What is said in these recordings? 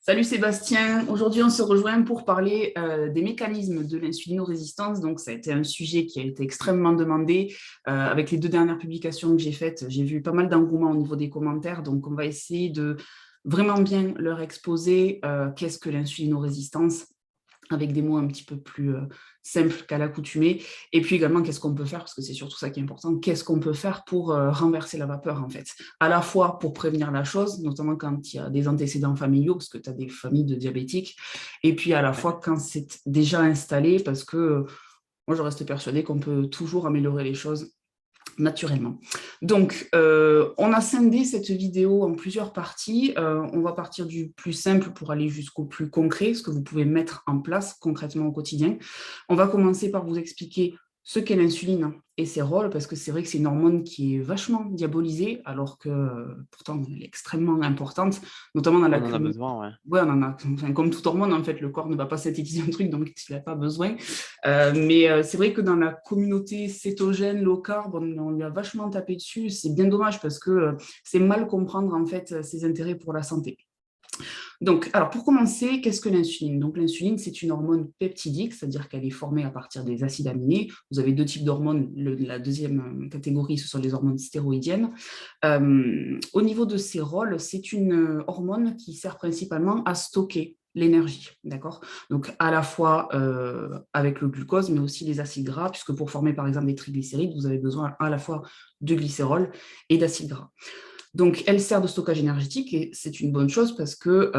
Salut Sébastien, aujourd'hui on se rejoint pour parler des mécanismes de l'insulinorésistance. Donc ça a été un sujet qui a été extrêmement demandé. Avec les deux dernières publications que j'ai faites, j'ai vu pas mal d'engouement au niveau des commentaires. Donc on va essayer de vraiment bien leur exposer qu'est-ce que l'insulinorésistance avec des mots un petit peu plus simples qu'à l'accoutumée. Et puis également, qu'est-ce qu'on peut faire, parce que c'est surtout ça qui est important, qu'est-ce qu'on peut faire pour renverser la vapeur, en fait. À la fois pour prévenir la chose, notamment quand il y a des antécédents familiaux, parce que tu as des familles de diabétiques, et puis à la Ouais. fois quand c'est déjà installé, parce que moi, je reste persuadée qu'on peut toujours améliorer les choses naturellement. Donc, on a scindé cette vidéo en plusieurs parties. On va partir du plus simple pour aller jusqu'au plus concret, ce que vous pouvez mettre en place concrètement au quotidien. On va commencer par vous expliquer ce qu'est l'insuline et ses rôles, parce que c'est vrai que c'est une hormone qui est vachement diabolisée, alors que pourtant elle est extrêmement importante, notamment dans la On en a communauté. besoin, ouais. Ouais, on en a, enfin, comme toute hormone, en fait, le corps ne va pas synthétiser un truc, donc il n'a pas besoin. Mais c'est vrai que dans la communauté cétogène, low carb, on lui a vachement tapé dessus. C'est bien dommage parce que c'est mal comprendre en fait ses intérêts pour la santé. Donc, alors pour commencer, qu'est-ce que l'insuline? Donc l'insuline, c'est une hormone peptidique, c'est-à-dire qu'elle est formée à partir des acides aminés. Vous avez deux types d'hormones. La deuxième catégorie, ce sont les hormones stéroïdiennes. Au niveau de ses rôles, c'est une hormone qui sert principalement à stocker l'énergie, d'accord? Donc à la fois avec le glucose, mais aussi les acides gras, puisque pour former par exemple des triglycérides, vous avez besoin à la fois de glycérol et d'acides gras. Donc, elle sert de stockage énergétique et c'est une bonne chose parce que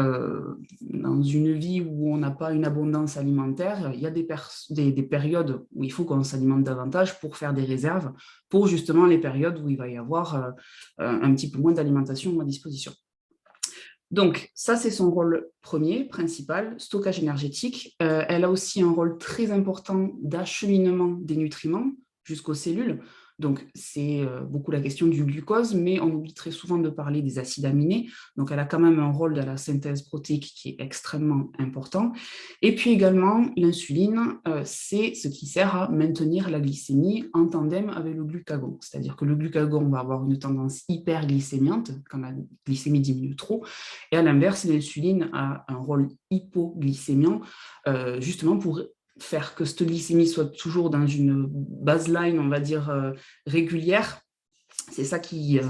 dans une vie où on n'a pas une abondance alimentaire, il y a des périodes où il faut qu'on s'alimente davantage pour faire des réserves, pour justement les périodes où il va y avoir un petit peu moins d'alimentation à disposition. Donc, ça, c'est son rôle premier, principal, stockage énergétique. Elle a aussi un rôle très important d'acheminement des nutriments jusqu'aux cellules. Donc, c'est beaucoup la question du glucose, mais on oublie très souvent de parler des acides aminés. Donc, elle a quand même un rôle dans la synthèse protéique qui est extrêmement important. Et puis également, l'insuline, c'est ce qui sert à maintenir la glycémie en tandem avec le glucagon. C'est-à-dire que le glucagon va avoir une tendance hyperglycémiante quand la glycémie diminue trop. Et à l'inverse, l'insuline a un rôle hypoglycémiant, justement pour faire que cette glycémie soit toujours dans une baseline, on va dire, régulière. C'est ça qui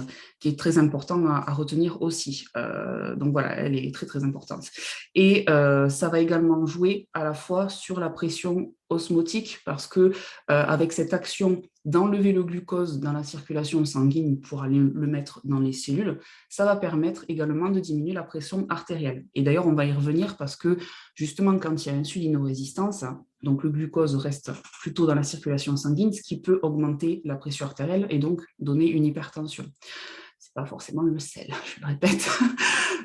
est très important à retenir aussi. Donc voilà, elle est très très importante. Et ça va également jouer à la fois sur la pression osmotique parce que avec cette action d'enlever le glucose dans la circulation sanguine pour aller le mettre dans les cellules, ça va permettre également de diminuer la pression artérielle. Et d'ailleurs, on va y revenir parce que justement, quand il y a insulinorésistance, donc le glucose reste plutôt dans la circulation sanguine, ce qui peut augmenter la pression artérielle et donc donner une hypertension. C'est pas forcément le sel, je le répète.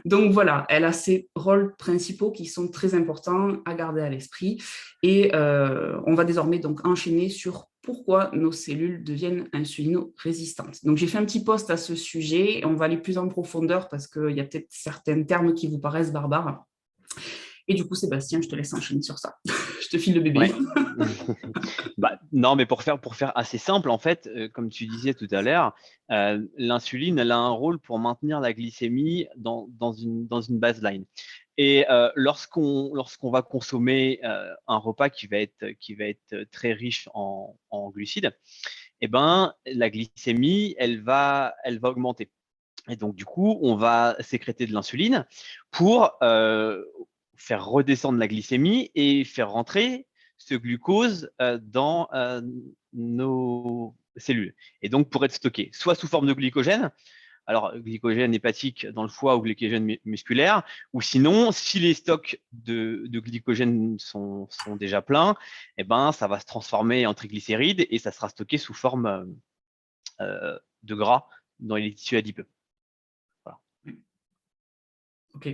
Donc voilà, elle a ses rôles principaux qui sont très importants à garder à l'esprit. Et on va désormais donc enchaîner sur pourquoi nos cellules deviennent insulino-résistantes. Donc j'ai fait un petit post à ce sujet et on va aller plus en profondeur parce qu'il y a peut-être certains termes qui vous paraissent barbares. Et du coup, Sébastien, je te laisse enchaîner sur ça. Je te file le bébé. Ouais. Bah, non, mais pour faire assez simple, en fait, comme tu disais tout à l'heure, l'insuline, elle a un rôle pour maintenir la glycémie dans une baseline. Et lorsqu'on va consommer un repas qui va être très riche en glucides, eh ben, la glycémie, elle va augmenter. Et donc, du coup, on va sécréter de l'insuline pour faire redescendre la glycémie et faire rentrer ce glucose dans nos cellules. Et donc, pour être stocké, soit sous forme de glycogène, alors glycogène hépatique dans le foie ou glycogène musculaire, ou sinon, si les stocks de glycogène sont déjà pleins, eh ben, ça va se transformer en triglycérides et ça sera stocké sous forme de gras dans les tissus adipeux. Voilà. Ok.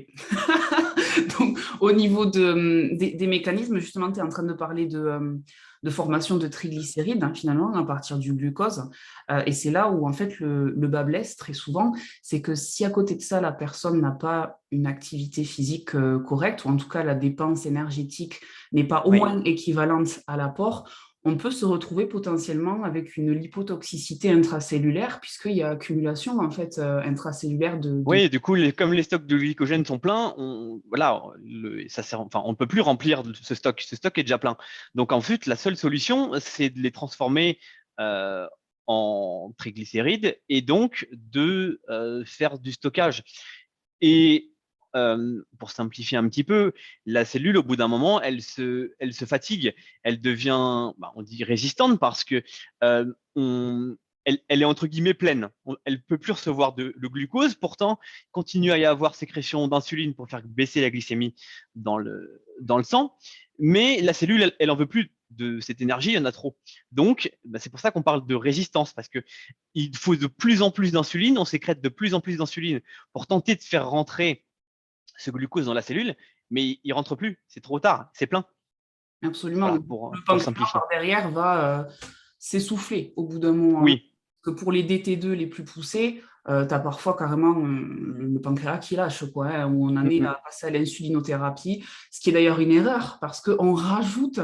Donc, au niveau des mécanismes, justement, tu es en train de parler de formation de triglycérides, hein, finalement, à partir du glucose. Et c'est là où, en fait, le bas blesse très souvent. C'est que si à côté de ça, la personne n'a pas une activité physique correcte, ou en tout cas la dépense énergétique n'est pas au Oui. moins équivalente à l'apport, on peut se retrouver potentiellement avec une lipotoxicité intracellulaire, puisqu'il y a accumulation en fait, intracellulaire Oui, du coup, comme les stocks de glycogène sont pleins, voilà, enfin, on ne peut plus remplir ce stock. Ce stock est déjà plein. Donc, en fait, la seule solution, c'est de les transformer euh, en triglycérides et donc de faire du stockage. Et pour simplifier un petit peu, la cellule, au bout d'un moment, elle se fatigue. Elle devient, bah, on dit résistante parce que elle est entre guillemets pleine. Elle ne peut plus recevoir de glucose. Pourtant, continue à y avoir sécrétion d'insuline pour faire baisser la glycémie dans le sang. Mais la cellule, elle en veut plus de cette énergie, il y en a trop. Donc, bah, c'est pour ça qu'on parle de résistance, parce que il faut de plus en plus d'insuline, on sécrète de plus en plus d'insuline pour tenter de faire rentrer ce glucose dans la cellule, mais il rentre plus, c'est trop tard, c'est plein. Absolument. Voilà, Le pour pancréas simplifier. par derrière va s'essouffler au bout d'un moment, hein. Oui. Parce que pour les DT2 les plus poussés, tu as parfois carrément le pancréas qui lâche, quoi, hein, où on en Mm, est mm. à passer à l'insulinothérapie, ce qui est d'ailleurs une erreur, parce qu'on rajoute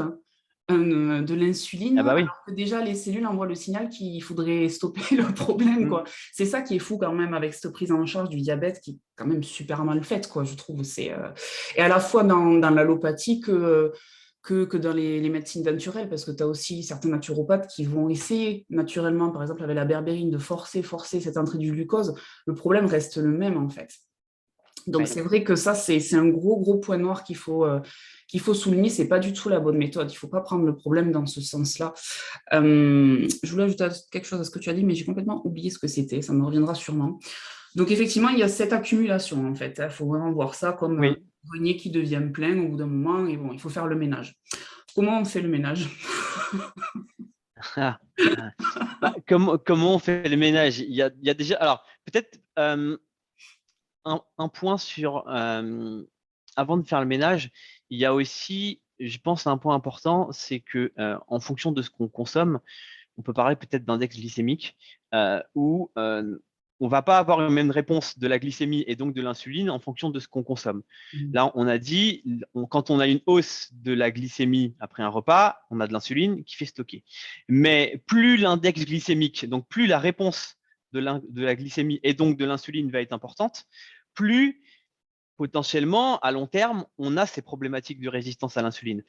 de l'insuline, Ah bah oui. alors que déjà les cellules envoient le signal qu'il faudrait stopper le problème, Mm. quoi. C'est ça qui est fou quand même avec cette prise en charge du diabète, qui est quand même super mal faite, quoi, je trouve. Et à la fois dans l'allopathie que dans les médecines naturelles, parce que tu as aussi certains naturopathes qui vont essayer naturellement, par exemple avec la berbérine, de forcer cette entrée du glucose. Le problème reste le même en fait. Donc Ouais. c'est vrai que ça, c'est un gros point noir qu'il faut souligner. C'est pas du tout la bonne méthode. Il faut pas prendre le problème dans ce sens-là. Je voulais ajouter quelque chose à ce que tu as dit, mais j'ai complètement oublié ce que c'était. Ça me reviendra sûrement. Donc effectivement, il y a cette accumulation en fait. Il faut vraiment voir ça comme un Oui. grenier qui devient plein au bout d'un moment. Et bon, il faut faire le ménage. Comment on fait le ménage? Ah, ah. Bah, comment on fait le ménage? Il y a déjà. Alors, peut-être un point sur. Avant de faire le ménage, il y a aussi, je pense, un point important, c'est que en fonction de ce qu'on consomme, on peut parler peut-être d'index glycémique, où on ne va pas avoir une même réponse de la glycémie et donc de l'insuline en fonction de ce qu'on consomme. Là, on a dit, quand on a une hausse de la glycémie après un repas, on a de l'insuline qui fait stocker. Mais plus l'index glycémique, donc plus la réponse de la glycémie et donc de l'insuline va être importante, plus potentiellement, à long terme, on a ces problématiques de résistance à l'insuline.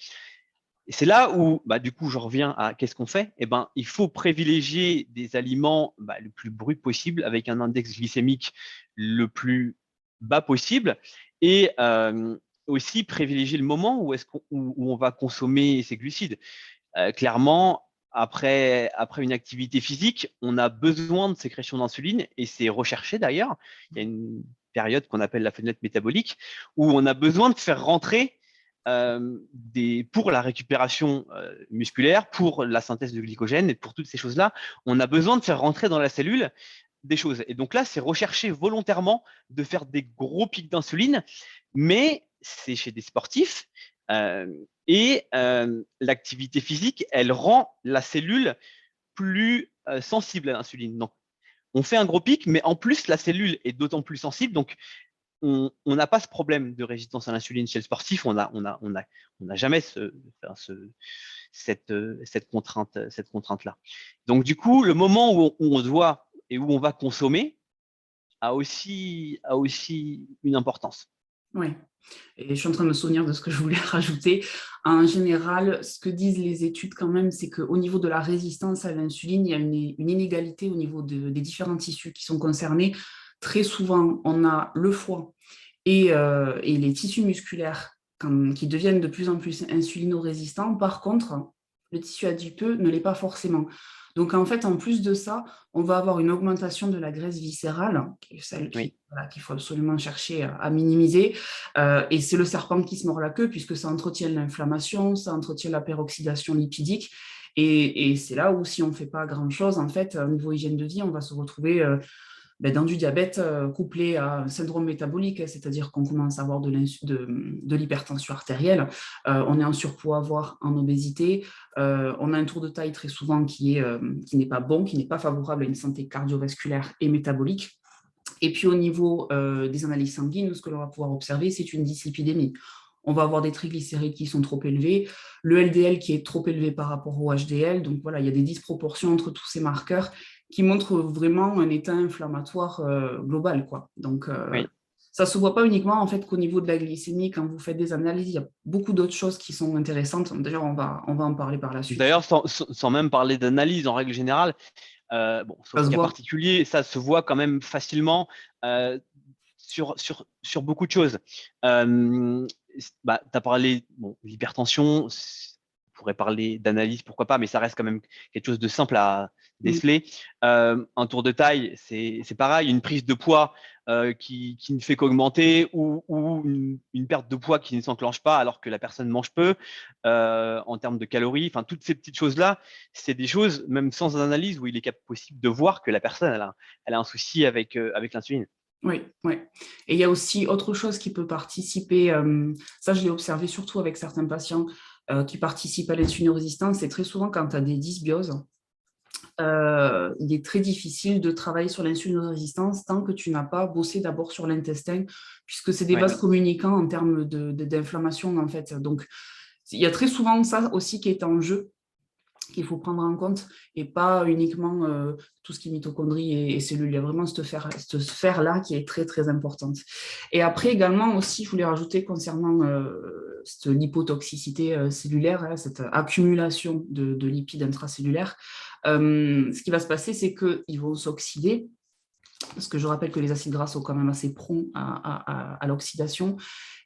Et c'est là où, bah, du coup, je reviens à qu'est-ce qu'on fait? Eh ben, il faut privilégier des aliments le plus brut possible, avec un index glycémique le plus bas possible, et aussi privilégier le moment où on va consommer ces glucides. Clairement, après une activité physique, on a besoin de sécrétion d'insuline, et c'est recherché d'ailleurs. Il y a une période qu'on appelle la fenêtre métabolique, où on a besoin de faire rentrer pour la récupération musculaire, pour la synthèse de glycogène et pour toutes ces choses-là, on a besoin de faire rentrer dans la cellule des choses. Et donc là, c'est recherché volontairement de faire des gros pics d'insuline, mais c'est chez des sportifs. Et l'activité physique, elle rend la cellule plus sensible à l'insuline. Donc, on fait un gros pic, mais en plus, la cellule est d'autant plus sensible. Donc, on n'a pas ce problème de résistance à l'insuline chez le sportif. On n'a jamais cette contrainte-là. Donc, du coup, le moment où on doit et où on va consommer a aussi une importance. Oui. Et je suis en train de me souvenir de ce que je voulais rajouter. En général, ce que disent les études quand même, c'est qu'au niveau de la résistance à l'insuline, il y a une inégalité au niveau des différents tissus qui sont concernés. Très souvent, on a le foie et les tissus musculaires qui deviennent de plus en plus insulino-résistants. Par contre, le tissu adipeux ne l'est pas forcément. Donc, en fait, en plus de ça, on va avoir une augmentation de la graisse viscérale, qui est celle Oui. qu'il faut absolument chercher à minimiser. Et c'est le serpent qui se mord la queue, puisque ça entretient l'inflammation, ça entretient la peroxydation lipidique. Et c'est là où, si on ne fait pas grand-chose, en fait, au niveau hygiène de vie, on va se retrouver dans du diabète couplé à un syndrome métabolique, c'est-à-dire qu'on commence à avoir de l'hypertension artérielle, on est en surpoids, voire en obésité, on a un tour de taille très souvent qui n'est pas bon, qui n'est pas favorable à une santé cardiovasculaire et métabolique. Et puis au niveau des analyses sanguines, ce que l'on va pouvoir observer, c'est une dyslipidémie. on va avoir des triglycérides qui sont trop élevés, le LDL qui est trop élevé par rapport au HDL. Donc voilà, il y a des disproportions entre tous ces marqueurs qui montrent vraiment un état inflammatoire global, quoi. Donc, Oui. ça ne se voit pas uniquement en fait, qu'au niveau de la glycémie, quand vous faites des analyses, il y a beaucoup d'autres choses qui sont intéressantes. D'ailleurs, on va en parler par la suite. D'ailleurs, sans même parler d'analyse en règle générale, bon, Ça sauf se cas voit. particulier, ça se voit quand même facilement sur beaucoup de choses. Bah, tu as parlé l'hypertension, on pourrait parler d'analyse, pourquoi pas, mais ça reste quand même quelque chose de simple à Mm. déceler. Un tour de taille, c'est pareil, une prise de poids qui ne fait qu'augmenter ou une perte de poids qui ne s'enclenche pas alors que la personne mange peu en termes de calories. Enfin, toutes ces petites choses-là, c'est des choses, même sans analyse, où il est possible de voir que la personne elle a un souci avec l'insuline. Oui, oui. Et il y a aussi autre chose qui peut participer, ça je l'ai observé surtout avec certains patients qui participent à l'insulinorésistance, c'est très souvent quand tu as des dysbioses, il est très difficile de travailler sur l'insulinorésistance tant que tu n'as pas bossé d'abord sur l'intestin, puisque c'est des Ouais. vases communicants en termes d'inflammation en fait. Donc, il y a très souvent ça aussi qui est en jeu, qu'il faut prendre en compte, et pas uniquement tout ce qui est mitochondrie et cellules. Il y a vraiment cette sphère-là qui est très, très importante. Et après, également, aussi, je voulais rajouter concernant cette lipotoxicité cellulaire, hein, cette accumulation de lipides intracellulaires, ce qui va se passer, c'est qu'ils vont s'oxyder, parce que je rappelle que les acides gras sont quand même assez prompts à l'oxydation,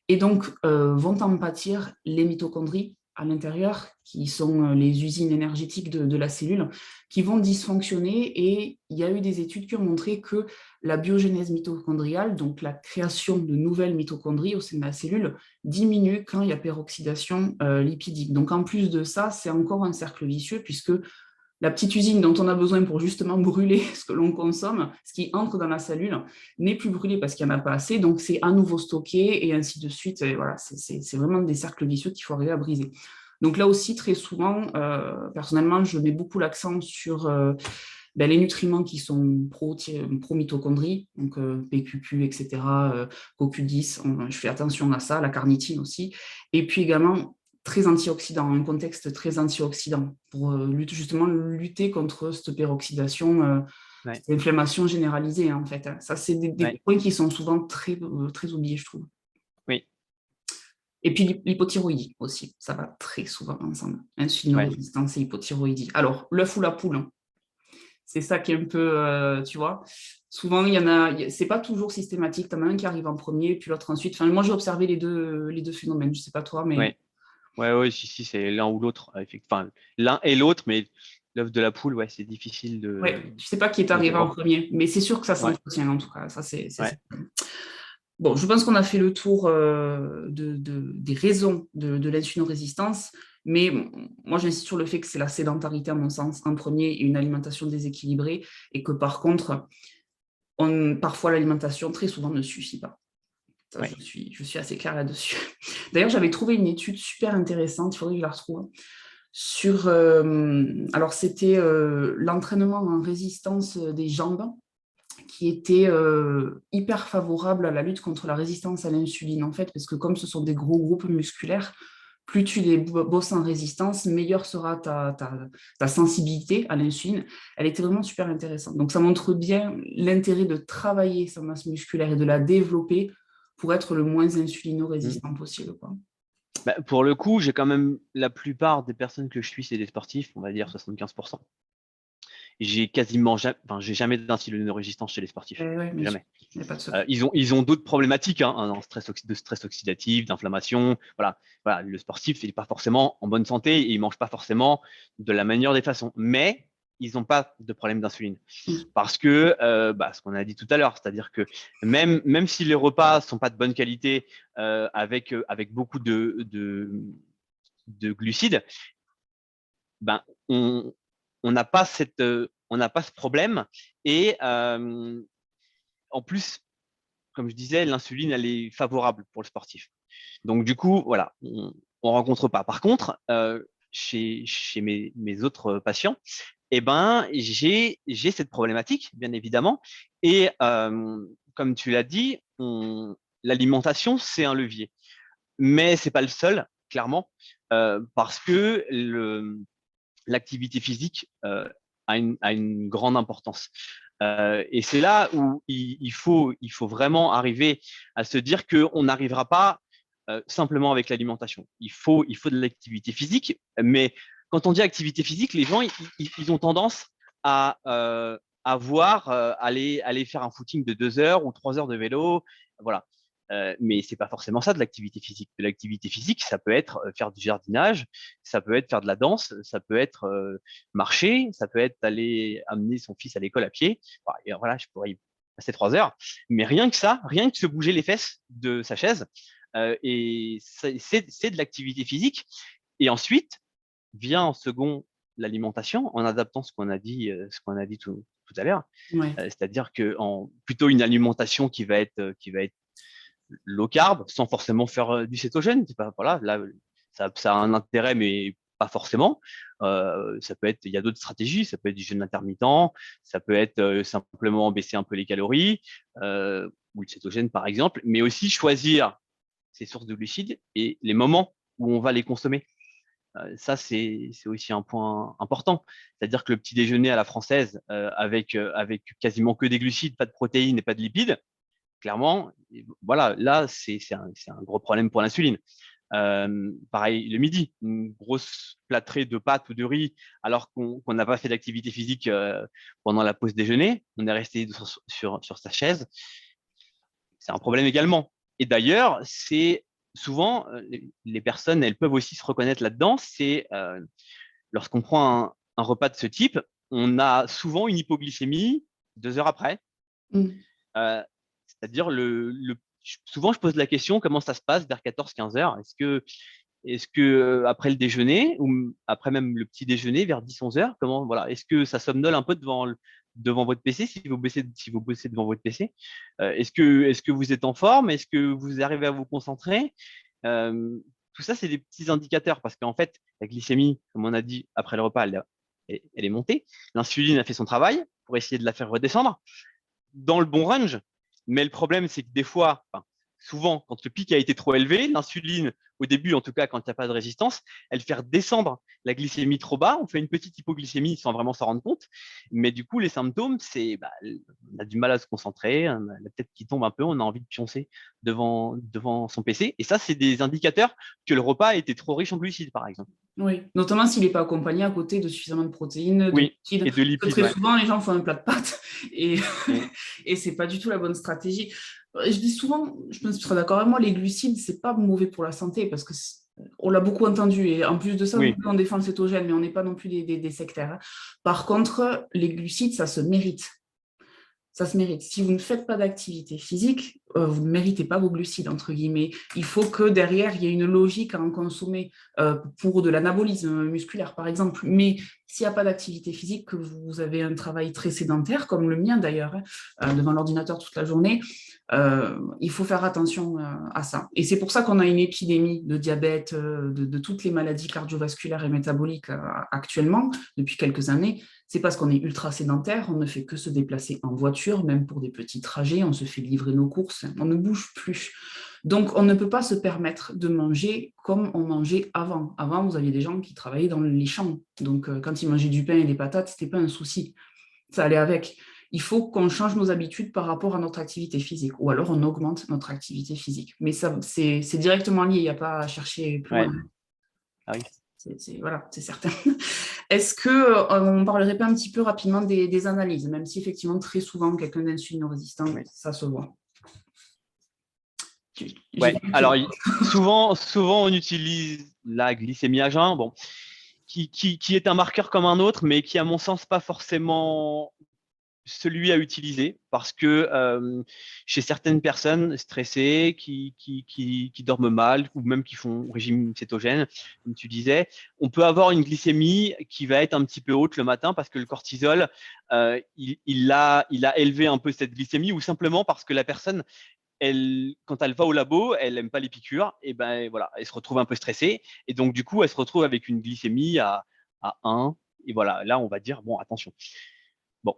et donc vont en pâtir les mitochondries à l'intérieur, qui sont les usines énergétiques de la cellule, qui vont dysfonctionner. Et il y a eu des études qui ont montré que la biogénèse mitochondriale, donc la création de nouvelles mitochondries au sein de la cellule, diminue quand il y a peroxydation lipidique. Donc en plus de ça, c'est encore un cercle vicieux, puisque la petite usine dont on a besoin pour justement brûler ce que l'on consomme, ce qui entre dans la cellule, n'est plus brûlé parce qu'il n'y en a pas assez, donc c'est à nouveau stocké et ainsi de suite. Et voilà, c'est vraiment des cercles vicieux qu'il faut arriver à briser. Donc là aussi, très souvent, personnellement, je mets beaucoup l'accent sur les nutriments qui sont pro-mitochondrie, donc PQQ, etc., CoQ10, je fais attention à ça, la carnitine aussi, et puis également très antioxydant, un contexte très antioxydant pour justement lutter contre cette peroxydation, Ouais. cette inflammation généralisée en fait. Ça, c'est des Ouais. points qui sont souvent très, très oubliés, je trouve. Oui. Et puis l'hypothyroïdie aussi, ça va très souvent ensemble. Ouais. Insulinorésistance et hypothyroïdie. Alors, l'œuf ou la poule, hein, c'est ça qui est un peu, tu vois. Souvent, il y en a, c'est pas toujours systématique. Tu en as un qui arrive en premier, puis l'autre ensuite. Enfin, moi, j'ai observé les deux phénomènes. Je sais pas toi, mais Ouais. Ouais, si, c'est l'un ou l'autre. Enfin, l'un et l'autre, mais l'œuf de la poule, ouais, c'est difficile ouais, je sais pas qui est de arrivé en voir. premier, mais c'est sûr que ça Ouais. s'entretient en tout cas. Ça, c'est Ouais. certain. Bon, je pense qu'on a fait le tour des raisons de l'insulinorésistance, mais moi j'insiste sur le fait que c'est la sédentarité, à mon sens, en premier, et une alimentation déséquilibrée, et que par contre, parfois l'alimentation, très souvent, ne suffit pas. Ça, Ouais. je suis assez claire là-dessus. D'ailleurs, j'avais trouvé une étude super intéressante, il faudrait que je la retrouve, sur, alors c'était l'entraînement en résistance des jambes, qui était hyper favorable à la lutte contre la résistance à l'insuline, en fait, parce que comme ce sont des gros groupes musculaires, plus tu les bosses en résistance, meilleure sera ta sensibilité à l'insuline. Elle était vraiment super intéressante. Donc, ça montre bien l'intérêt de travailler sa masse musculaire et de la développer pour être le moins Mm. insulino-résistant possible, quoi. Bah, pour le coup, j'ai quand même la plupart des personnes que je suis, c'est des sportifs, on va dire 75%. J'ai quasiment jamais, enfin, j'ai jamais d'insulinorésistance chez les sportifs. Ouais, bien sûr, Jamais. il n'y a pas de secret. Ils ont d'autres problématiques, hein, de stress oxydatif, d'inflammation. Voilà, le sportif, il n'est pas forcément en bonne santé et il mange pas forcément de la meilleure des façons. Mais ils n'ont pas de problème d'insuline. Mm. Parce que, ce qu'on a dit tout à l'heure, c'est-à-dire que même si les repas sont pas de bonne qualité, avec beaucoup de glucides, ben, on n'a pas on n'a pas ce problème. Et en plus, comme je disais, l'insuline, elle est favorable pour le sportif. Donc, du coup, voilà, on ne rencontre pas. Par contre, chez mes autres patients, eh ben, j'ai cette problématique, bien évidemment. Et comme tu l'as dit, l'alimentation, c'est un levier. mais ce n'est pas le seul, clairement, parce que l'activité physique a une grande importance. Et c'est là où il faut vraiment arriver à se dire qu'on n'arrivera pas simplement avec l'alimentation. Il faut de l'activité physique, mais quand on dit activité physique, les gens ils ont tendance à voir aller faire un footing de 2 heures ou 3 heures de vélo, voilà. Mais c'est pas forcément ça de l'activité physique. De l'activité physique, ça peut être faire du jardinage, ça peut être faire de la danse, ça peut être marcher, ça peut être aller amener son fils à l'école à pied. Voilà, je pourrais y passer 3 heures. Mais rien que ça, rien que se bouger les fesses de sa chaise, et c'est de l'activité physique. Et ensuite vient en second l'alimentation, en adaptant ce qu'on a dit tout à l'heure. Ouais. C'est-à-dire que plutôt une alimentation qui va être low carb, sans forcément faire du cétogène. C'est pas, voilà, là, ça a un intérêt, mais pas forcément. Ça peut être, il y a d'autres stratégies, ça peut être du jeûne intermittent, ça peut être simplement baisser un peu les calories, ou le cétogène par exemple, mais aussi choisir ses sources de glucides et les moments où on va les consommer. Ça, c'est aussi un point important. C'est-à-dire que le petit déjeuner à la française, avec quasiment que des glucides, pas de protéines et pas de lipides, clairement, voilà, là, c'est un gros problème pour l'insuline. Pareil, le midi, une grosse plâtrée de pâtes ou de riz, alors qu'on n'a pas fait d'activité physique pendant la pause déjeuner, on est resté sur sa chaise, c'est un problème également. Et d'ailleurs, c'est souvent, les personnes, elles peuvent aussi se reconnaître là-dedans, c'est lorsqu'on prend un repas de ce type, on a souvent une hypoglycémie 2 heures après. Euh, C'est-à-dire, souvent, je pose la question, comment ça se passe vers 14-15 heures? Est-ce que après le déjeuner ou après même le petit déjeuner vers 10-11 heures, voilà, est-ce que ça somnole un peu devant votre PC si vous bossez devant votre PC? Est-ce que vous êtes en forme? Est-ce que vous arrivez à vous concentrer? Tout ça, c'est des petits indicateurs parce qu'en fait, la glycémie, comme on a dit, après le repas, elle est montée. L'insuline a fait son travail pour essayer de la faire redescendre dans le bon range. Mais le problème, c'est que des fois, enfin, souvent, quand le pic a été trop élevé, l'insuline, au début, en tout cas, quand il n'y a pas de résistance, elle fait redescendre la glycémie trop bas. On fait une petite hypoglycémie sans vraiment s'en rendre compte. Mais du coup, les symptômes, c'est on a du mal à se concentrer, on a la tête qui tombe un peu, on a envie de pioncer devant son PC. Et ça, c'est des indicateurs que le repas a été trop riche en glucides, par exemple. Oui, notamment s'il n'est pas accompagné à côté de suffisamment de protéines, de Oui, lipides. et de lipides, Très ouais. souvent, les gens font un plat de pâtes et, Mm. et ce n'est pas du tout la bonne stratégie. Je dis souvent, je pense que tu seras d'accord avec moi, les glucides, ce n'est pas mauvais pour la santé parce que on l'a beaucoup entendu et en plus de ça, Oui, on défend le cétogène, mais on n'est pas non plus des sectaires. Hein. Par contre, les glucides, ça se mérite. Ça se mérite. Si vous ne faites pas d'activité physique, vous ne méritez pas vos glucides, entre guillemets. Il faut que derrière, il y ait une logique à en consommer pour de l'anabolisme musculaire, par exemple. Mais s'il n'y a pas d'activité physique, que vous avez un travail très sédentaire, comme le mien d'ailleurs, devant l'ordinateur toute la journée, il faut faire attention à ça. Et c'est pour ça qu'on a une épidémie de diabète, de toutes les maladies cardiovasculaires et métaboliques actuellement, depuis quelques années. C'est parce qu'on est ultra sédentaire, on ne fait que se déplacer en voiture, même pour des petits trajets, on se fait livrer nos courses, on ne bouge plus. Donc, on ne peut pas se permettre de manger comme on mangeait avant. Avant, vous aviez des gens qui travaillaient dans les champs. Donc, quand ils mangeaient du pain et des patates, ce n'était pas un souci. Ça allait avec. Il faut qu'on change nos habitudes par rapport à notre activité physique, ou alors on augmente notre activité physique. Mais ça, c'est directement lié, il n'y a pas à chercher plus loin. ouais. Ah oui. Voilà, c'est certain. Est-ce qu'on ne parlerait pas un petit peu rapidement des analyses, même si effectivement très souvent quelqu'un d'insulino-résistant, ça se voit. Ouais. Alors, souvent, on utilise la glycémie à jeun, bon, qui est un marqueur comme un autre, mais qui, à mon sens, pas forcément celui à utiliser parce que chez certaines personnes stressées qui dorment mal ou même qui font régime cétogène, comme tu disais, on peut avoir une glycémie qui va être un petit peu haute le matin parce que le cortisol, il a élevé un peu cette glycémie ou simplement parce que la personne, quand elle va au labo, elle n'aime pas les piqûres, et ben voilà, elle se retrouve un peu stressée et donc du coup, elle se retrouve avec une glycémie à 1 et voilà, là on va dire bon, attention. Bon,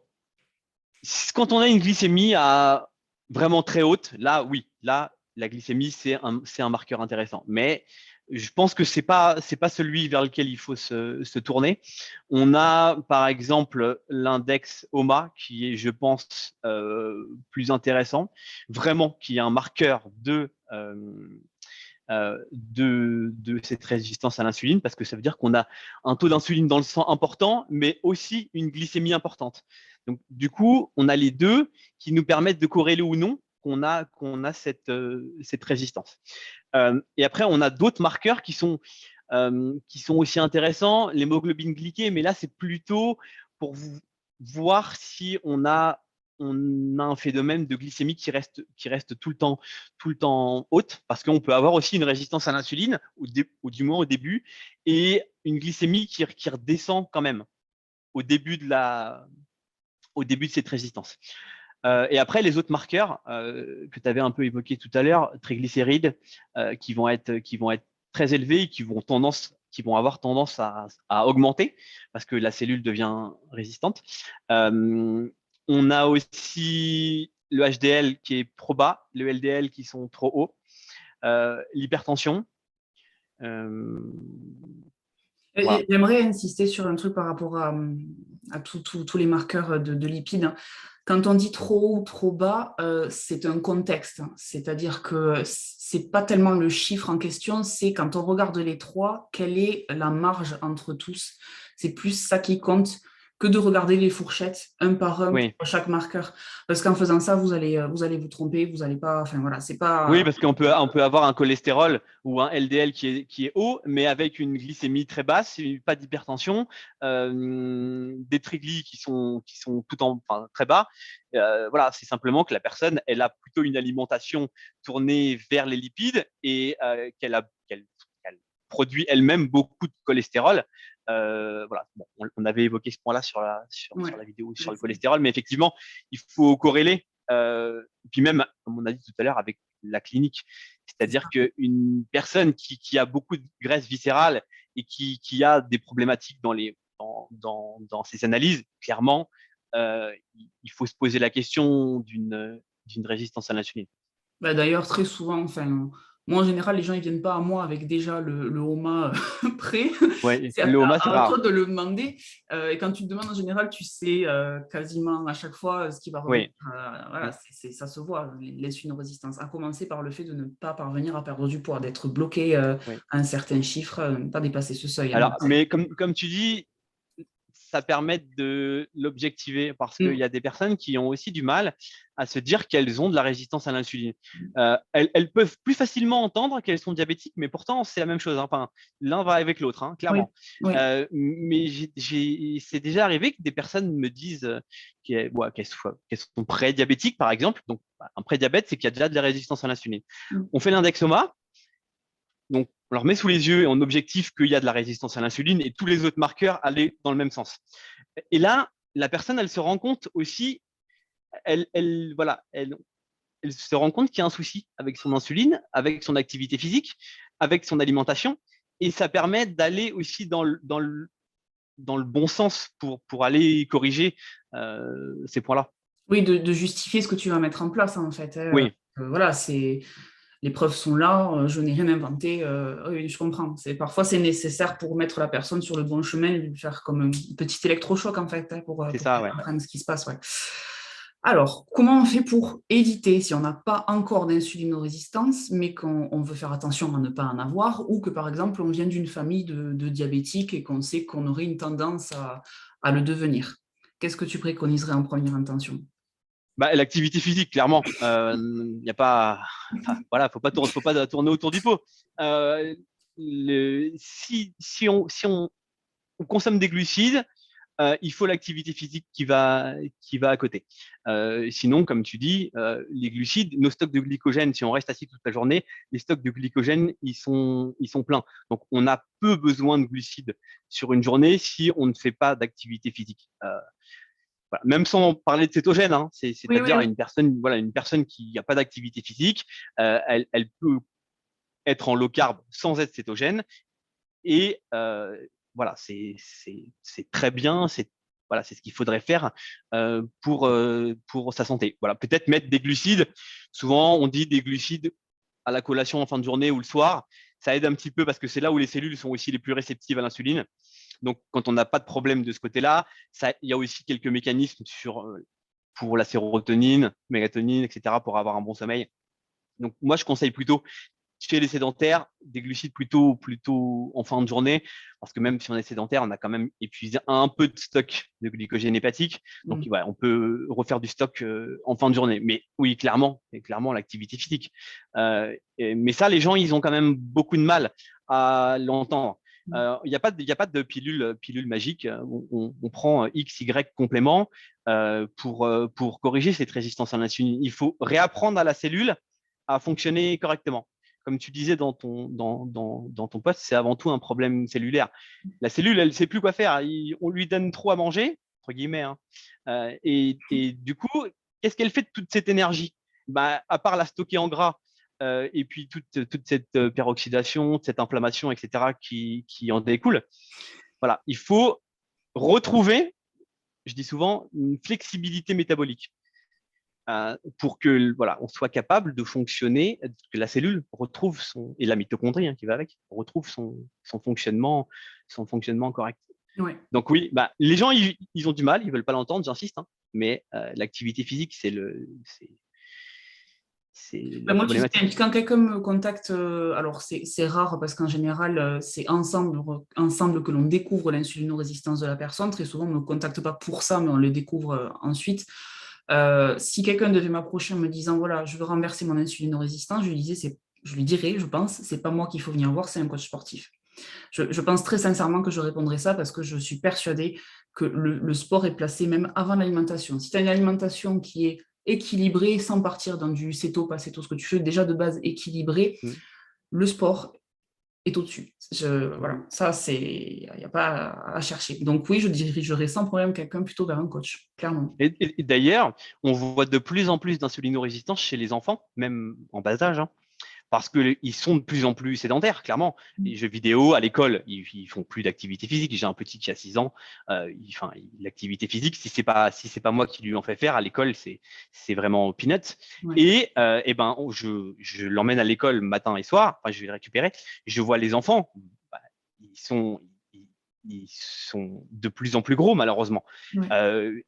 quand on a une glycémie à vraiment très haute, là, oui, là, la glycémie, c'est un marqueur intéressant. Mais je pense que c'est pas celui vers lequel il faut se tourner. On a, par exemple, l'index OMA, qui est, je pense, plus intéressant, vraiment, qui est un marqueur de cette résistance à l'insuline, parce que ça veut dire qu'on a un taux d'insuline dans le sang important, mais aussi une glycémie importante. Donc, du coup, on a les deux qui nous permettent de corréler ou non qu'on a cette résistance. Et après, on a d'autres marqueurs qui sont aussi intéressants, l'hémoglobine glyquée, mais là, c'est plutôt pour voir si on a un phénomène de glycémie qui reste tout le temps haute, parce qu'on peut avoir aussi une résistance à l'insuline, ou du moins au début, et une glycémie qui redescend quand même au début de cette résistance. Et après, les autres marqueurs que tu avais un peu évoqués tout à l'heure, triglycérides, qui vont être très élevés et qui vont avoir tendance à augmenter parce que la cellule devient résistante. On a aussi le HDL qui est trop bas, le LDL qui sont trop hauts, l'hypertension. Voilà. J'aimerais insister sur un truc par rapport à tous les marqueurs de lipides. Quand on dit trop haut ou trop bas, c'est un contexte. C'est-à-dire que c'est pas tellement le chiffre en question, c'est quand on regarde les trois, quelle est la marge entre tous. C'est plus ça qui compte que de regarder les fourchettes un par un Oui. pour chaque marqueur. Parce qu'en faisant ça, vous allez vous tromper, vous allez pas. Enfin voilà, c'est pas. Oui, parce qu'on peut avoir un cholestérol ou un LDL qui est haut, mais avec une glycémie très basse, pas d'hypertension, des triglycérides qui sont très bas. Voilà, c'est simplement que la personne, elle a plutôt une alimentation tournée vers les lipides et qu'elle produit elle-même beaucoup de cholestérol. Voilà. Bon, on avait évoqué ce point-là sur la vidéo sur le cholestérol, mais effectivement, il faut corréler. Puis même, comme on a dit tout à l'heure, avec la clinique, c'est-à-dire qu'une personne qui a beaucoup de graisse viscérale et qui a des problématiques dans ses analyses, clairement, il faut se poser la question d'une résistance à l'insuline. Bah, d'ailleurs, très souvent, enfin, moi en général, les gens ils viennent pas à moi avec déjà le HOMA prêt. Ouais, C'est le HOMA, c'est à toi rare. de le demander. Et quand tu te demandes en général, tu sais quasiment à chaque fois ce qui va revenir. Oui. Voilà, ça se voit, l'insuline résistance. À commencer par le fait de ne pas parvenir à perdre du poids, d'être bloqué à un certain chiffre, ne pas dépasser ce seuil. Alors, mais comme tu dis, ça permet de l'objectiver parce qu'il y a des personnes qui ont aussi du mal à se dire qu'elles ont de la résistance à l'insuline. Elles peuvent plus facilement entendre qu'elles sont diabétiques, mais pourtant, c'est la même chose. Hein. Enfin, l'un va avec l'autre, hein, clairement. Oui. Mais c'est déjà arrivé que des personnes me disent qu'elles sont pré-diabétiques, par exemple. Donc, un pré-diabète, c'est qu'il y a déjà de la résistance à l'insuline. On fait l'index OMA. Donc, on leur met sous les yeux et en objectif qu'il y a de la résistance à l'insuline et tous les autres marqueurs allaient dans le même sens. Et là, la personne, elle se rend compte aussi, elle se rend compte qu'il y a un souci avec son insuline, avec son activité physique, avec son alimentation, et ça permet d'aller aussi dans le bon sens pour aller corriger ces points-là. Oui, de justifier ce que tu vas mettre en place, en fait. Oui. Voilà, les preuves sont là, je n'ai rien inventé. Oui, je comprends. Parfois, c'est nécessaire pour mettre la personne sur le bon chemin, lui faire comme un petit électrochoc, en fait, pour ça, ouais. comprendre ce qui se passe. Ouais. Alors, comment on fait pour éviter, si on n'a pas encore d'insulinorésistance, mais qu'on veut faire attention à ne pas en avoir, ou que, par exemple, on vient d'une famille de diabétiques et qu'on sait qu'on aurait une tendance à le devenir? Qu'est-ce que tu préconiserais en première intention? L'activité physique, clairement. Il n'y a pas. Voilà, faut pas tourner autour du pot. Si on consomme des glucides, il faut l'activité physique qui va à côté. Sinon, comme tu dis, les glucides, nos stocks de glycogène, si on reste assis toute la journée, les stocks de glycogène, ils sont pleins. Donc, on a peu besoin de glucides sur une journée si on ne fait pas d'activité physique. Voilà. Même sans parler de cétogène, hein, c'est-à-dire Oui. une personne qui n'a pas d'activité physique, elle peut être en low carb sans être cétogène. Et voilà, c'est très bien, c'est ce qu'il faudrait faire pour sa santé. Voilà, peut-être mettre des glucides. Souvent, on dit des glucides à la collation en fin de journée ou le soir, ça aide un petit peu parce que c'est là où les cellules sont aussi les plus réceptives à l'insuline. Donc, quand on n'a pas de problème de ce côté-là, il y a aussi quelques mécanismes pour la sérotonine, mélatonine, etc., pour avoir un bon sommeil. Donc, moi, je conseille plutôt chez les sédentaires, des glucides plutôt en fin de journée, parce que même si on est sédentaire, on a quand même épuisé un peu de stock de glycogène hépatique. Donc, on peut refaire du stock en fin de journée. Mais oui, clairement l'activité physique. Mais ça, les gens, ils ont quand même beaucoup de mal à l'entendre. Il n'y a pas de pilule magique. On prend X, Y complément pour corriger cette résistance à l'insuline. Il faut réapprendre à la cellule à fonctionner correctement. Comme tu disais dans ton post, c'est avant tout un problème cellulaire. La cellule, elle ne sait plus quoi faire. On lui donne trop à manger, entre guillemets. Hein. Et du coup, qu'est-ce qu'elle fait de toute cette énergie? À part la stocker en gras, et puis toute cette peroxydation, cette inflammation, etc., qui en découle. Voilà, il faut retrouver, je dis souvent, une flexibilité métabolique. Pour que on soit capable de fonctionner, que la cellule retrouve et la mitochondrie qui va avec, retrouve son fonctionnement correct. Ouais. Donc oui, les gens ils ont du mal, ils veulent pas l'entendre, j'insiste, mais l'activité physique c'est la moi, tu sais, problématique. quand quelqu'un me contacte, alors c'est rare parce qu'en général, c'est ensemble que l'on découvre l'insulinorésistance de la personne. Très souvent, on ne me contacte pas pour ça, mais on le découvre ensuite. Si quelqu'un devait m'approcher en me disant voilà, je veux renverser mon insulinorésistance, je lui dirais, je pense, c'est pas moi qu'il faut venir voir, c'est un coach sportif. Je pense très sincèrement que je répondrai ça parce que je suis persuadée que le sport est placé même avant l'alimentation. Si tu as une alimentation qui est équilibrée, sans partir dans du céto, pas céto, ce que tu fais déjà de base équilibré, le sport est au-dessus. Voilà, ça, il n'y a pas à chercher. Donc oui, je dirigerai sans problème quelqu'un plutôt vers un coach, clairement. Et d'ailleurs, on voit de plus en plus d'insulinorésistance chez les enfants, même en bas âge, parce qu'ils sont de plus en plus sédentaires, clairement. Les jeux vidéo, à l'école, ils font plus d'activité physique. J'ai un petit qui a 6 ans. L'activité physique, si c'est pas moi qui lui en fais faire, à l'école, c'est vraiment peanuts. Ouais. Et je l'emmène à l'école matin et soir. Enfin, je vais le récupérer. Je vois les enfants. Ils sont de plus en plus gros, malheureusement. Ouais.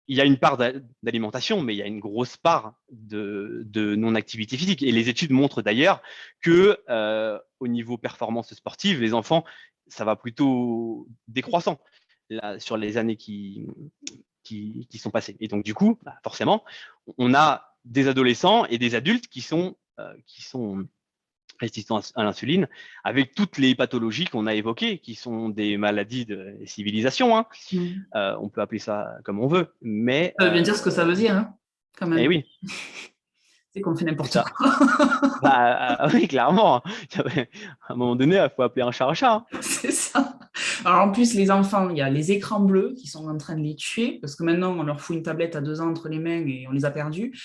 Il y a une part d'alimentation, mais il y a une grosse part de non-activité physique. Et les études montrent d'ailleurs que au niveau performance sportive, les enfants, ça va plutôt décroissant là, sur les années qui sont passées. Et donc, du coup, forcément, on a des adolescents et des adultes qui sont résistants à l'insuline, avec toutes les pathologies qu'on a évoquées, qui sont des maladies de civilisation. On peut appeler ça comme on veut, mais... Ça veut bien dire ce que ça veut dire, quand même. Eh oui. C'est qu'on fait n'importe quoi. Oui, clairement. À un moment donné, il faut appeler un chat un chat. C'est ça. Alors en plus, les enfants, il y a les écrans bleus qui sont en train de les tuer, parce que maintenant, on leur fout une tablette à 2 ans entre les mains et on les a perdus.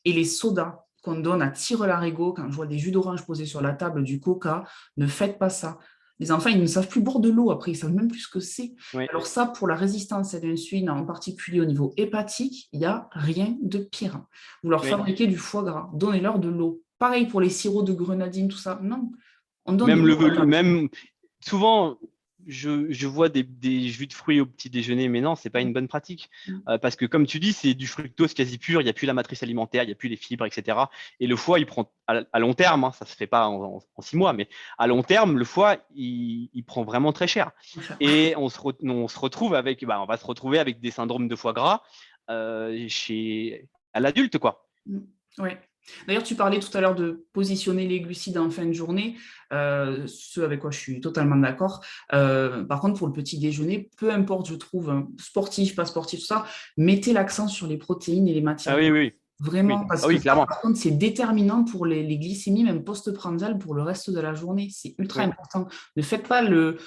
Et les sodas qu'on donne à tire-larigot, quand je vois des jus d'orange posés sur la table, du coca, ne faites pas ça. Les enfants, ils ne savent plus boire de l'eau après, ils ne savent même plus ce que c'est. Oui. Alors ça, pour la résistance à l'insuline, en particulier au niveau hépatique, il n'y a rien de pire. Vous leur fabriquez du foie gras, donnez-leur de l'eau. Pareil pour les sirops de grenadine, tout ça. Non, on donne même de l'eau. Même souvent, je vois des jus de fruits au petit déjeuner, mais non, c'est pas une bonne pratique. Parce que comme tu dis, c'est du fructose quasi pur, il n'y a plus la matrice alimentaire, il n'y a plus les fibres, etc. Et le foie, il prend à long terme, ça se fait pas en 6 mois, mais à long terme, le foie, il prend vraiment très cher. Et on se retrouve avec, on va se retrouver avec des syndromes de foie gras à l'adulte, quoi. Oui. D'ailleurs, tu parlais tout à l'heure de positionner les glucides en fin de journée, ce avec quoi je suis totalement d'accord. Par contre, pour le petit déjeuner, peu importe, je trouve, sportif, pas sportif, tout ça, mettez l'accent sur les protéines et les matières. Ah oui, oui. Vraiment, oui. parce que ça, par contre, c'est déterminant pour les glycémies, même post-prandial, pour le reste de la journée. C'est ultra important. Ne faites pas le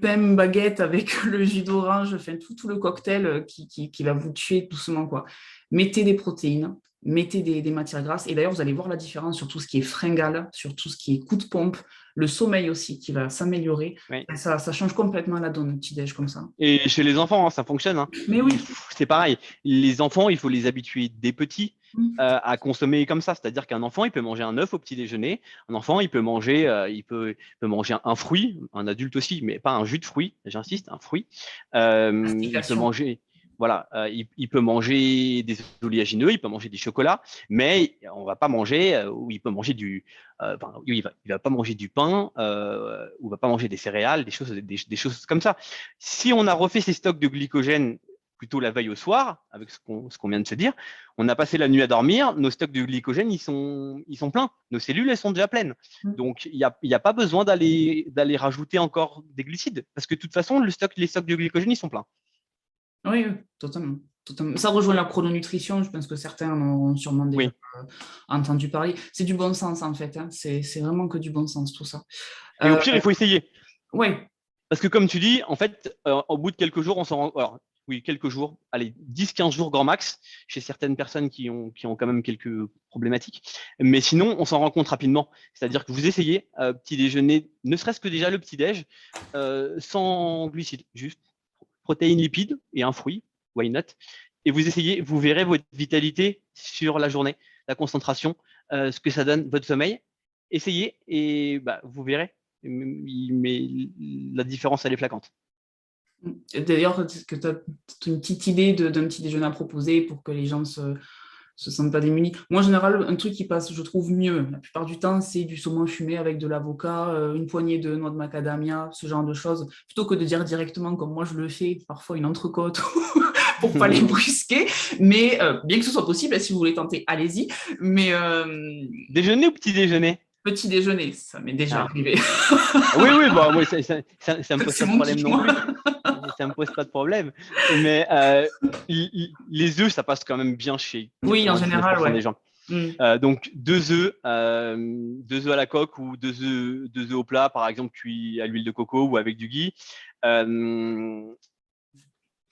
pain baguette avec le jus d'orange, enfin, tout le cocktail qui va vous tuer doucement, quoi. Mettez des protéines, mettez des matières grasses. Et d'ailleurs, vous allez voir la différence sur tout ce qui est fringale, sur tout ce qui est coup de pompe, le sommeil aussi qui va s'améliorer. Oui. Ça change complètement la donne, le petit-déj comme ça. Et chez les enfants, ça fonctionne. Mais oui. C'est pareil. Les enfants, il faut les habituer dès petits à consommer comme ça. C'est-à-dire qu'un enfant, il peut manger un œuf au petit déjeuner. Un enfant, il peut manger, peut manger un fruit, un adulte aussi, mais pas un jus de fruit, j'insiste, un fruit. Il peut Mastication. manger, voilà, il peut manger des oléagineux, il peut manger du chocolat, mais on va pas manger, ou il peut manger il va pas manger du pain, ou il va pas manger des céréales, des choses comme ça. Si on a refait ces stocks de glycogène plutôt la veille au soir, avec ce qu'on vient de se dire, on a passé la nuit à dormir, nos stocks de glycogène, ils sont pleins. Nos cellules, elles sont déjà pleines. Donc, il y a pas besoin d'aller rajouter encore des glucides, parce que de toute façon, les stocks de glycogène, ils sont pleins. Oui, oui, totalement. Ça rejoint la chrononutrition, je pense que certains en ont sûrement déjà Oui. entendu parler. C'est du bon sens, en fait. Hein. C'est vraiment que du bon sens, tout ça. Et au pire, il faut essayer. Oui. Parce que comme tu dis, en fait, au bout de quelques jours, on s'en rend. Alors, oui, quelques jours, allez, 10-15 jours grand max, chez certaines personnes qui ont quand même quelques problématiques. Mais sinon, on s'en rend compte rapidement. C'est-à-dire que vous essayez, petit déjeuner, ne serait-ce que déjà le petit déj, sans glucides, juste protéines, lipides et un fruit, why not. Et vous essayez, vous verrez votre vitalité sur la journée, la concentration, ce que ça donne, votre sommeil. Essayez et vous verrez. Mais la différence, elle est flagrante. D'ailleurs, que tu as une petite idée d'un petit déjeuner à proposer pour que les gens se sentent pas démunis. Moi, en général, un truc qui passe, je trouve mieux, la plupart du temps, c'est du saumon fumé avec de l'avocat, une poignée de noix de macadamia, ce genre de choses, plutôt que de dire directement, comme moi je le fais, parfois une entrecôte pour pas les brusquer. Mais bien que ce soit possible, si vous voulez tenter, allez-y. Mais déjeuner ou petit déjeuner? Petit déjeuner, ça m'est déjà arrivé. Oui, moi, ça me pose pas de problème kiff, non plus. Ça me pose pas de problème. Mais les œufs, ça passe quand même bien chez 99% oui, en général, ouais. des gens. Donc 2 œufs à la coque ou 2 œufs au plat, par exemple cuits à l'huile de coco ou avec du ghee.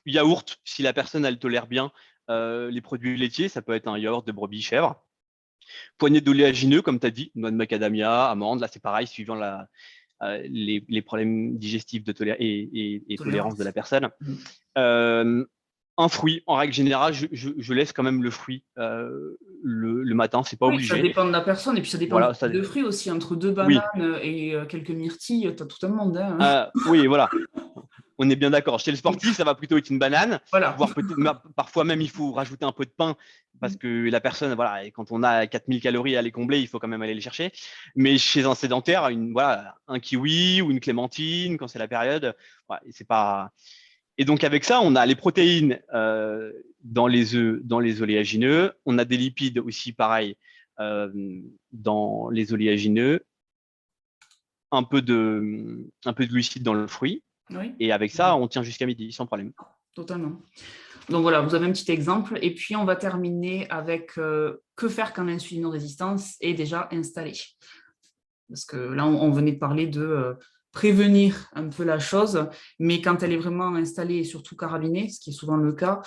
Yaourt, si la personne elle tolère bien les produits laitiers, ça peut être un yaourt de brebis chèvre. Poignée d'oléagineux, comme tu as dit, noix de macadamia, amandes, là c'est pareil, suivant les problèmes digestifs et tolérance de la personne. Un fruit, en règle générale, je laisse quand même le fruit le matin, c'est pas Oui, ça obligé. dépend de la personne et puis ça dépend Voilà, de fruits aussi. Entre 2 oui. bananes et quelques myrtilles, tu as tout un monde. Hein. Oui, voilà. On est bien d'accord. Chez le sportif, ça va plutôt être une banane, Voilà. voire parfois même il faut rajouter un peu de pain parce que la personne, voilà, quand on a 4000 calories à les combler, il faut quand même aller les chercher. Mais chez un sédentaire, un kiwi ou une clémentine quand c'est la période, voilà, c'est pas. Et donc avec ça, on a les protéines dans les œufs, dans les oléagineux. On a des lipides aussi, pareil, dans les oléagineux. Un peu de glucides dans le fruit. Oui. Et avec ça, on tient jusqu'à midi, sans problème. Totalement. Donc voilà, vous avez un petit exemple. Et puis, on va terminer avec que faire quand l'insulinorésistance est déjà installée. Parce que là, on venait de parler de prévenir un peu la chose, mais quand elle est vraiment installée et surtout carabinée, ce qui est souvent le cas,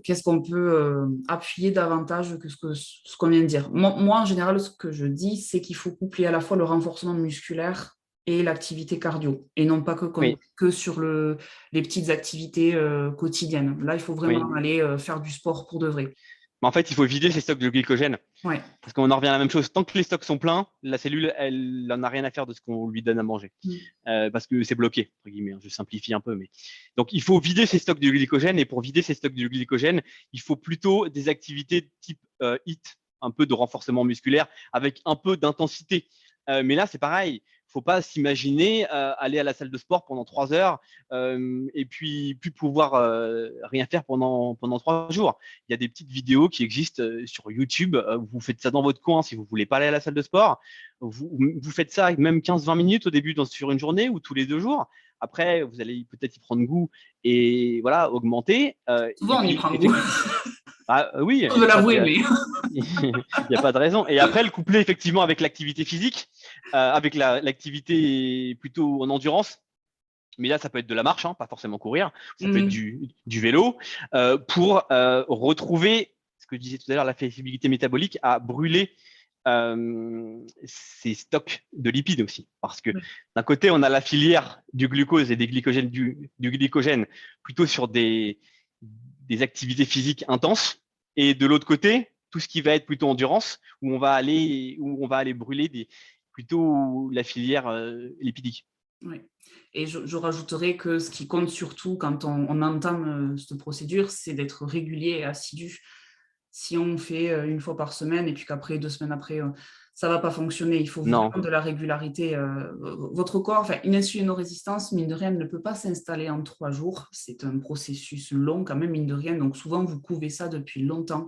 qu'est-ce qu'on peut appuyer davantage que ce qu'on vient de dire. Moi, en général, ce que je dis, c'est qu'il faut coupler à la fois le renforcement musculaire et l'activité cardio, et non pas que sur les petites activités quotidiennes. Là, il faut vraiment aller faire du sport pour de vrai. Mais en fait, il faut vider ces stocks de glycogène. Ouais. Parce qu'on en revient à la même chose. Tant que les stocks sont pleins, la cellule, elle n'en a rien à faire de ce qu'on lui donne à manger. Parce que c'est bloqué, entre guillemets. Je simplifie un peu. Mais... Donc, il faut vider ces stocks de glycogène. Et pour vider ces stocks de glycogène, il faut plutôt des activités type HIIT, un peu de renforcement musculaire, avec un peu d'intensité. Mais là, c'est pareil. Il ne faut pas s'imaginer aller à la salle de sport pendant 3 heures et puis plus pouvoir rien faire pendant 3 jours. Il y a des petites vidéos qui existent sur YouTube. Vous faites ça dans votre coin si vous ne voulez pas aller à la salle de sport. Vous faites ça même 15-20 minutes au début sur une journée ou tous les 2 jours. Après, vous allez peut-être y prendre goût et voilà, augmenter. Souvent, on y prend goût. Oui, je veux l'avouer, mais il n'y a pas de raison. Et après, le coupler effectivement avec l'activité physique, avec l'activité plutôt en endurance. Mais là, ça peut être de la marche, pas forcément courir. Ça peut être du vélo pour retrouver ce que je disais tout à l'heure, la flexibilité métabolique à brûler ces stocks de lipides aussi. Parce que d'un côté, on a la filière du glucose et des glycogènes, du glycogène plutôt sur des activités physiques intenses. Et de l'autre côté, tout ce qui va être plutôt endurance, où on va aller brûler plutôt la filière lipidique. Oui. Et je rajouterais que ce qui compte surtout quand on entame cette procédure, c'est d'être régulier et assidu. Si on fait une fois par semaine et puis qu'après, 2 semaines après, ça ne va pas fonctionner. Il faut Non. vraiment de la régularité. Votre corps, enfin, une insulinorésistance, mine de rien, ne peut pas s'installer en 3 jours. C'est un processus long quand même, mine de rien. Donc souvent, vous couvez ça depuis longtemps.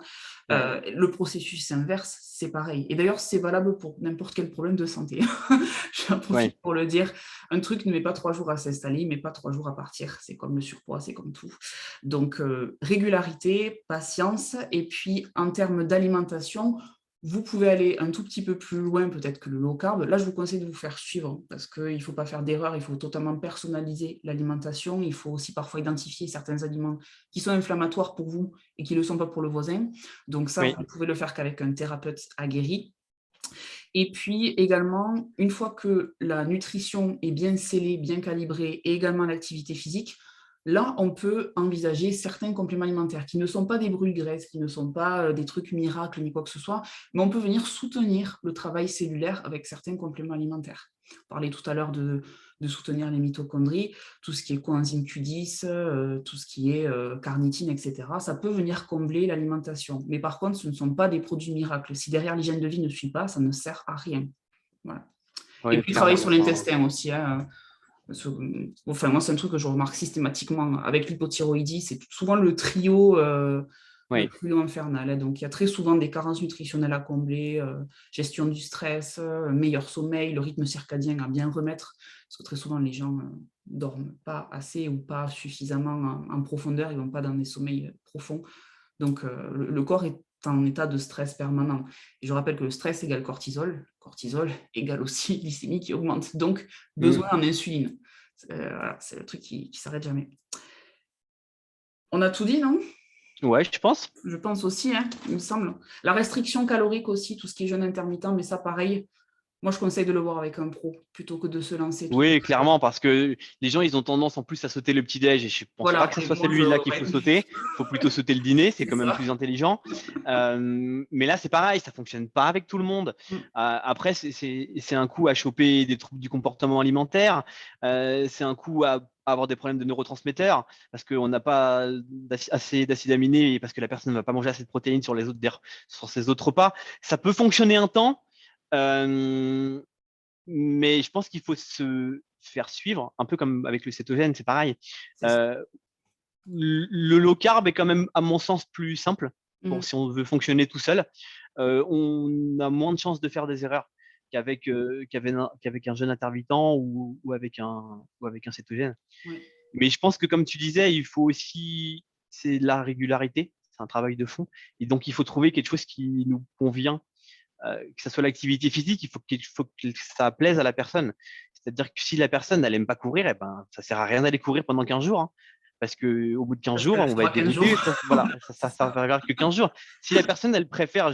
Ouais. Le processus inverse, c'est pareil. Et d'ailleurs, c'est valable pour n'importe quel problème de santé. J'en profite Ouais. pour le dire. Un truc ne met pas 3 jours à s'installer, mais pas 3 jours à partir. C'est comme le surpoids, c'est comme tout. Donc, régularité, patience. Et puis, en termes d'alimentation, vous pouvez aller un tout petit peu plus loin peut-être que le low carb. Là, je vous conseille de vous faire suivre parce qu'il ne faut pas faire d'erreur. Il faut totalement personnaliser l'alimentation. Il faut aussi parfois identifier certains aliments qui sont inflammatoires pour vous et qui ne le sont pas pour le voisin. Donc ça, Oui. vous ne pouvez le faire qu'avec un thérapeute aguerri. Et puis également, une fois que la nutrition est bien scellée, bien calibrée, et également l'activité physique, là, on peut envisager certains compléments alimentaires qui ne sont pas des brûles-graisses, qui ne sont pas des trucs miracles ni quoi que ce soit, mais on peut venir soutenir le travail cellulaire avec certains compléments alimentaires. On parlait tout à l'heure de soutenir les mitochondries, tout ce qui est coenzyme Q10, tout ce qui est carnitine, etc. Ça peut venir combler l'alimentation. Mais par contre, ce ne sont pas des produits miracles. Si derrière l'hygiène de vie ne suit pas, ça ne sert à rien. Voilà. Et Oui, puis travailler clairement. sur l'intestin aussi. Hein. Enfin, moi, c'est un truc que je remarque systématiquement avec l'hypothyroïdie. C'est souvent le Oui. trio infernal. Hein. Donc, il y a très souvent des carences nutritionnelles à combler, gestion du stress, meilleur sommeil, le rythme circadien à bien remettre. Parce que très souvent, les gens dorment pas assez ou pas suffisamment en profondeur. Ils ne vont pas dans des sommeils profonds. Donc, le corps est en état de stress permanent. Et je rappelle que le stress égale cortisol. Cortisol égale aussi glycémie qui augmente. Donc, besoin en insuline. Voilà, c'est le truc qui ne s'arrête jamais. On a tout dit, non? Ouais, je pense. Je pense aussi, hein, il me semble. La restriction calorique aussi, tout ce qui est jeûne intermittent, mais ça, pareil, moi, je conseille de le voir avec un pro plutôt que de se lancer tout Oui, seul. clairement, parce que les gens, ils ont tendance en plus à sauter le petit-déj et je pense pas Voilà, que ce et soit moi, celui-là qu'il faut sauter. Il faut plutôt sauter le dîner, c'est c'est quand même ça. plus intelligent. Mais là, c'est pareil, ça fonctionne pas avec tout le monde. Après, c'est un coup à choper des troubles du comportement alimentaire. C'est un coup à avoir des problèmes de neurotransmetteurs parce qu'on n'a pas assez d'acides aminés et parce que la personne ne va pas manger assez de protéines sur sur ses autres repas. Ça peut fonctionner un temps. Euh, mais je pense qu'il faut se faire suivre, un peu comme avec le cétogène, c'est pareil. C'est ça. Euh, le low carb est quand même, à mon sens, plus simple pour Mm. si on veut fonctionner tout seul. On a moins de chances de faire des erreurs qu'avec un jeûne intermittent ou avec un cétogène. Ouais. Mais je pense que, comme tu disais, il faut aussi, c'est de la régularité, c'est un travail de fond. Et donc, il faut trouver quelque chose qui nous convient que ce soit l'activité physique, faut que ça plaise à la personne. C'est-à-dire que si la personne, elle aime pas courir, eh ben, ça sert à rien d'aller courir pendant 15 jours. Hein, parce que au bout de 15 Parce jours, qu'elle on va fera être 15 jours. dégoûté. Voilà, ça servira que 15 jours. Si la personne, elle préfère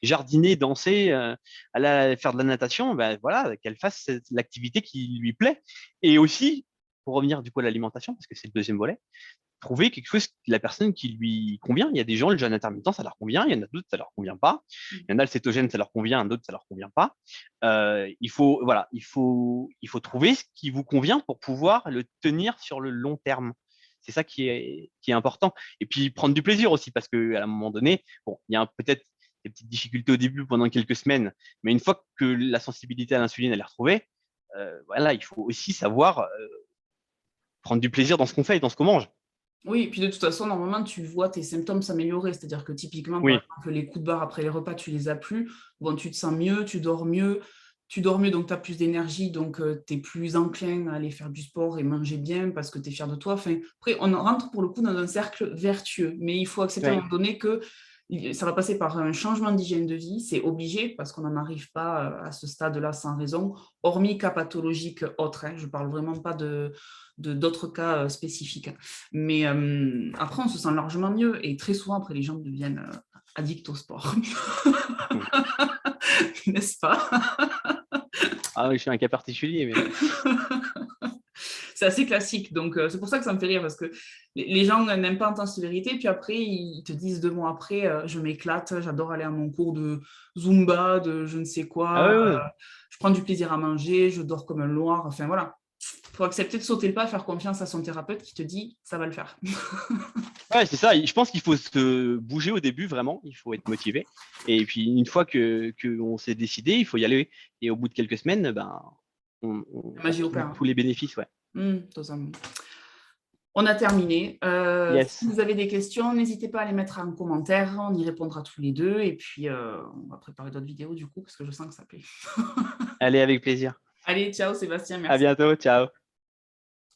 jardiner, danser, faire de la natation, ben voilà, qu'elle fasse l'activité qui lui plaît. Et aussi, pour revenir du coup à l'alimentation, parce que c'est le deuxième volet, trouver quelque chose, la personne qui lui convient. Il y a des gens, le jeûne intermittent, ça leur convient. Il y en a d'autres, ça leur convient pas. Il y en a le cétogène, ça leur convient. D'autres, ça leur convient pas. Voilà, il faut trouver ce qui vous convient pour pouvoir le tenir sur le long terme. C'est ça qui est important. Et puis prendre du plaisir aussi, parce que à un moment donné, bon, il y a peut-être des petites difficultés au début pendant quelques semaines, mais une fois que la sensibilité à l'insuline elle est retrouvée, voilà, il faut aussi savoir prendre du plaisir dans ce qu'on fait et dans ce qu'on mange. Oui, et puis de toute façon, normalement, tu vois tes symptômes s'améliorer. C'est-à-dire que typiquement, par Oui, exemple, les coups de barre après les repas, tu les as plus. Bon, tu te sens mieux, tu dors mieux. Tu dors mieux, donc tu as plus d'énergie, donc tu es plus enclin à aller faire du sport et manger bien parce que tu es fier de toi. Enfin, après, on rentre pour le coup dans un cercle vertueux, mais il faut accepter à un oui. moment donné que ça va passer par un changement d'hygiène de vie, c'est obligé parce qu'on n'en arrive pas à ce stade-là sans raison, hormis cas pathologiques autres. Hein, je ne parle vraiment pas d'autres cas spécifiques. Mais après, on se sent largement mieux et très souvent, après, les gens deviennent addicts au sport. N'est-ce pas? Ah oui, je suis un cas particulier, mais C'est assez classique, donc c'est pour ça que ça me fait rire parce que les gens n'aiment pas entendre cette vérité, puis après, ils te disent 2 mois après, je m'éclate, j'adore aller à mon cours de Zumba, de je ne sais Ah quoi, ouais, ouais. je prends du plaisir à manger, je dors comme un loir, enfin voilà. Il faut accepter de sauter le pas, faire confiance à son thérapeute qui te dit, ça va le faire. Ouais, c'est ça. Je pense qu'il faut se bouger au début, vraiment. Il faut être motivé. Et puis, une fois que on s'est décidé, il faut y aller. Et au bout de quelques semaines, ben, on La a magie opère. tous les bénéfices, ouais. Totalement. On a terminé. Si Yes. vous avez des questions, n'hésitez pas à les mettre en commentaire. On y répondra tous les deux. Et puis, on va préparer d'autres vidéos du coup, parce que je sens que ça plaît. Allez, avec plaisir. Allez, ciao Sébastien, À merci. bientôt. Ciao.